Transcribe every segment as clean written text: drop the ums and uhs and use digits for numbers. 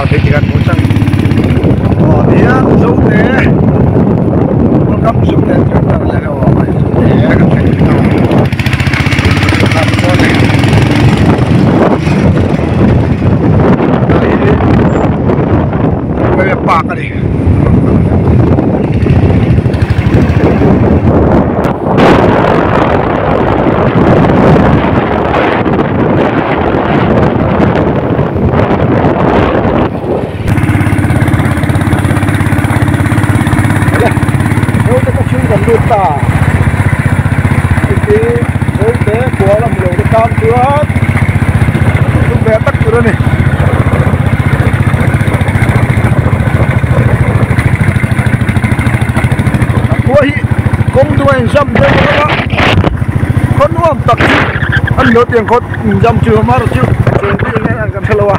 Thì chỉ cần một sang thì số thế một cấp số thế chúng ta lại là phải số thế các thành làm cho này đây bây bạc đi luôn ta thì số thế của làm lỗ được cam chưa chúng bé tắt rồi này cuối công đuôi dâm đây đó con nuông tật ăn nhớ tiền con dâm chưa mà được chưa chuyện gì nghe ăn gần lâu à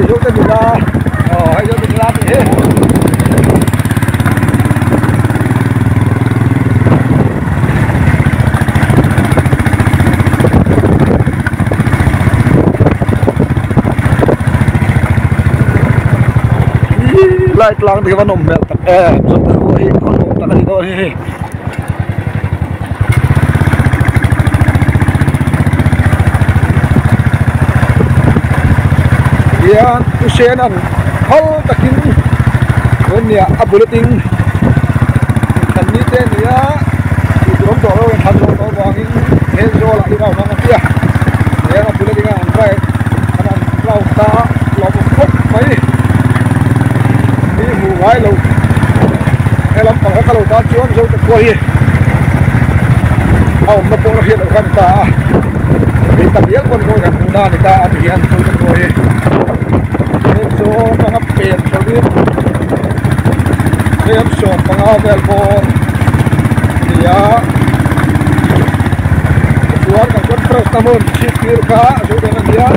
vô cái gì ra hãy vô cái ra thì lại lang thì văn nồng mẹ tập rất là vui con nồng tập đi thôi ya usen an hol takin nia abulating kanni te nia rom do ro han do do wangin he zo la di raw na pia ya abulating an rai an raw ta lo phok mai ni mu wai lo he lam pa ka lo ta chuan zo ta ko hi au ma po hi lo kan ta ni ta bial kon ko kan na ni ta an hian ko ko hi số mga pen so dit em so mga velbon ya suar ka contrast tamon sikir ka so dengan dia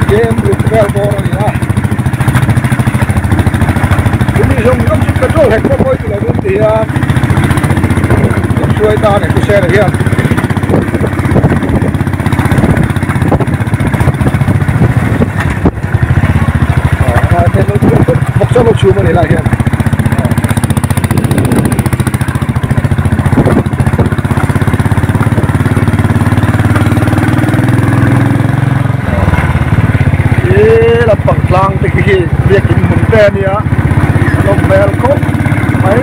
game with velbon ya ini jom ka do hek ko itu la dun dia suai ta ne ku share hian boksa lo chu mani la hian la pang tlang te ki biakin mun te nia lom bel ko mai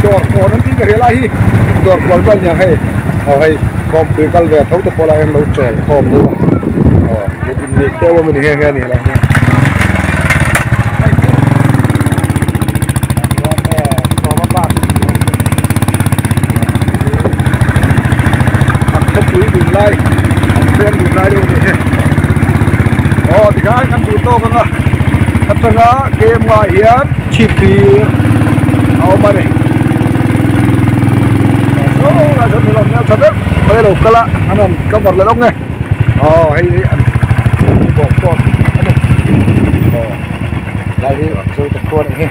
dor ko nan tin ka hela hi dor bal bal nya hai hai kom pe kal ve thau to pola em lo chen kom lu ni ke wa mani he he ni la lai pen du lai đâu ni thì cái kan du to kan atanga game ma hian chipi au ma ni là cho mình làm nhau thật đấy bây giờ cái lạ anh làm các vật là đông này hay anh bỏ con lại đi rồi tập con này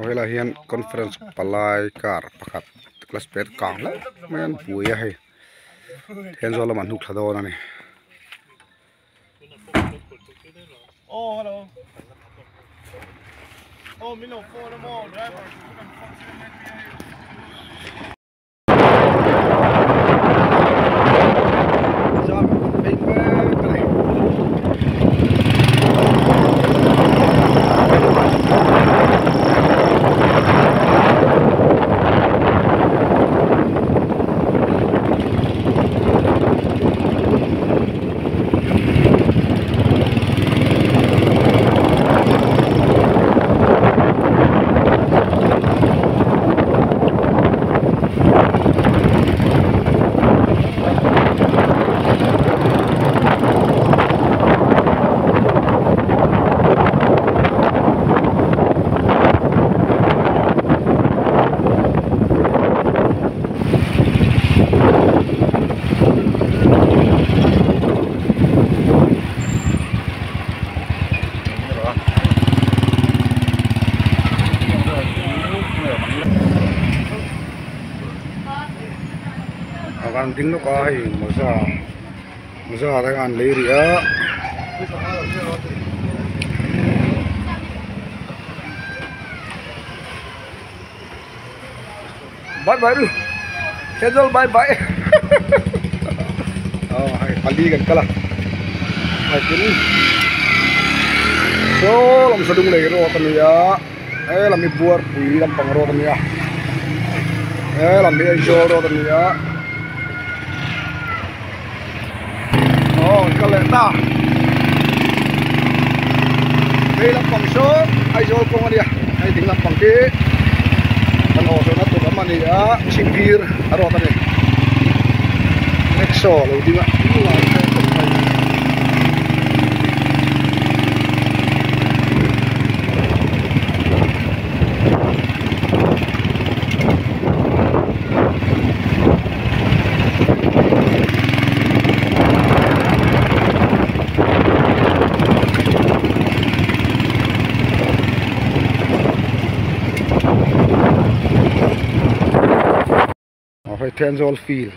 hay là hiện conference palai car pakat class pet kang la men puya hay hen zo la man huk thado na ni hello mình lộc phone mo driver hàng tiếng nó có hay mà ra đang ăn lấy rỉa bye bye du Hazel bye bye hay pali kan kala hay kini so lam sadung lagi ro tania lam buat pui lam pangro tania lam bi jo ro tania kala ta đây lam pang so ai jo ko dia ai ting lam pang ke kan o so na tu lam ani ya singkir aro tani nexo lo dinga phải Tenzol Field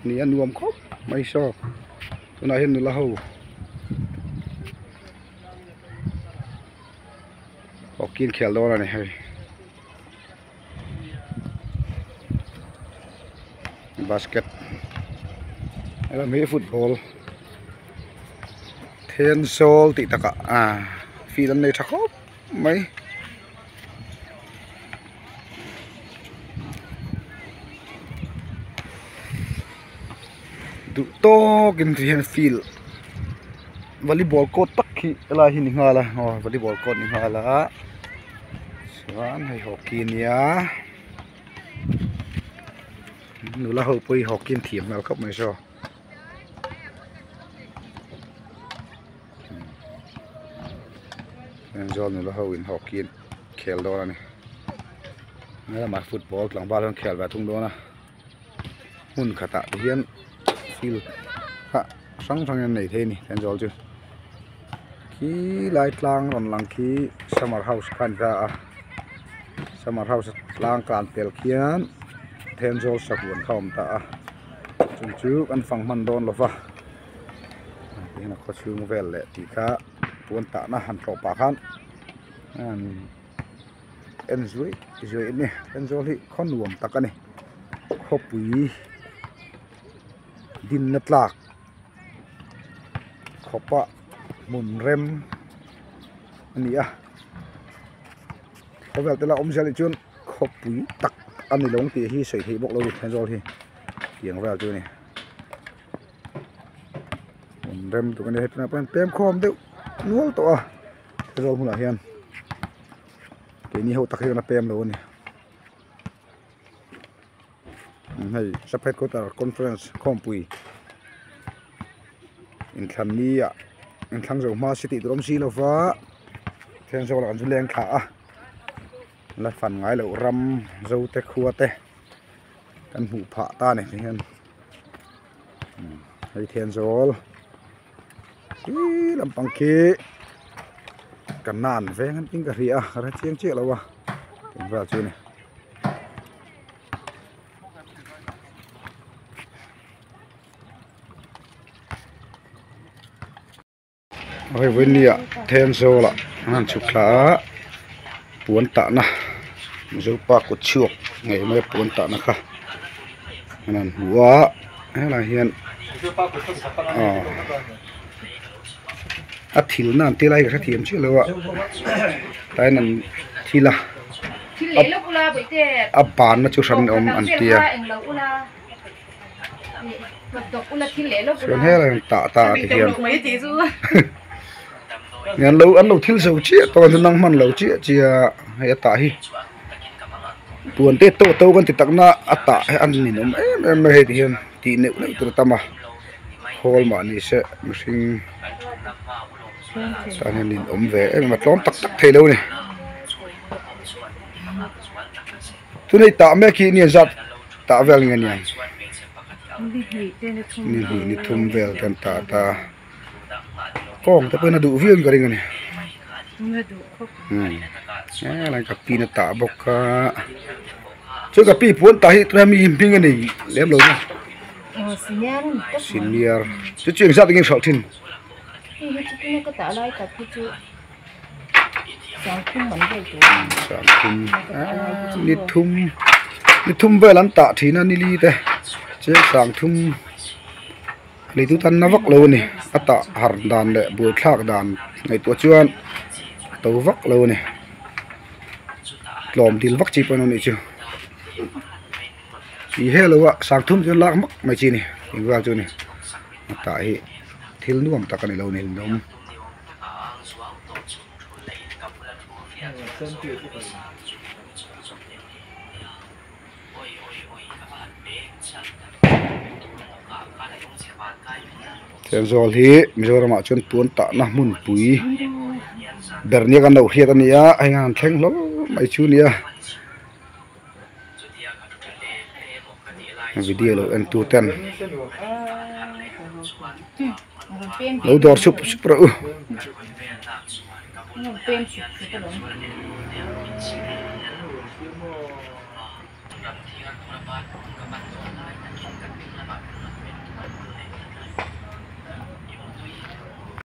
ni anh nuông khóc mấy so tôi nói hiện là hầu có kiên khéo đó này hay basket hay là mấy football Tenzol tị tắc field này chắc khóc mấy tu to kin rian field volleyball court tak hi la hi ninga la volleyball court ninga la chuan hei hockey nia nu la ho pui hockey thiam mel khop mai so Tenzol nu la ho in hockey khel do ni la ma football tlang ba lon khel wa thung do na hun khata hian sang sang này thế này Tenzol chứ khi lại lang còn lang khi summer house kan ra summer house lang kan tel khian Tenzol sakun khom ta chung chu kan phang man don lo fa cái nó có chung vel lệ thì cả puan ta na han tro pa khan an enjoy nè Tenzol hi khon nuam tak ani khopui din na tlak khopa mun rem ani có vẻ là ông sẽ lại chun khopui tak ani long ti hi soi hi bok lo Tenzol hi tiếng vào chu này mun rem tu kan he na pan pem khom deu nuol to Tenzol hula hian cái ni ho tak hi na pem lo ni hay Sapet Kota Conference Kompui in Thani in Thang Zong Ma City Drom Si Lova Tenzol là con leng khả là phần ngái lẩu ram dâu tê khua tê căn hủ phạ ta này hiện hay Tenzol làm bằng kia cần nàn về ngăn tính cả rìa ra chiên chiếc lâu à vào chơi này ôi với nia Tenzol là ăn chụp lá buồn tạ na dấu pa của chuột ngày mai buồn tạ na cả nên hùa hay là hiện thil nan te lai ka thiam chi lo tai nan thila pan na chu san om an tia chuan he la ta thì hiền ngan lo an lo thil zo chi to nang man lo chi hay ta hi tuan te to kan ti takna ata an ni nom em he ti hiền ti ne na tur tama hol ma ni se machine ta nên ốm về em mà tóm tắc thế đâu này tôi này tạ mấy khi niên giặt tạ về liền nhỉ ni thum về kan ta con ta bên đủ viên cái này này cái pin tạ bọc cho cái pin cuốn ta hết ra mi hiểm pin cái này lém rồi senior chú chuyện ra tiếng sọ tin sáng nít thum về lăn tạ thì nó nili thế chứ sáng thum lấy tu tan nó vắt lâu nè tạ hạt đàn để buổi thạc đàn ngày tuổi chuan tàu vắt lâu nè lòm thì vắt chỉ bao nhiêu chưa chỉ hết lâu ạ sáng thum cho lạc mất mày chi nè thì vào cho nè tại thiếu nước mà ta cái này lâu nè đúng xem rồi thì bây giờ mà chuyên tuôn tạ na mun pui đợt này cái đầu kia cái này anh ăn thèn lắm mấy chú này video lo anh tu ten lâu đỏ súp súp rồi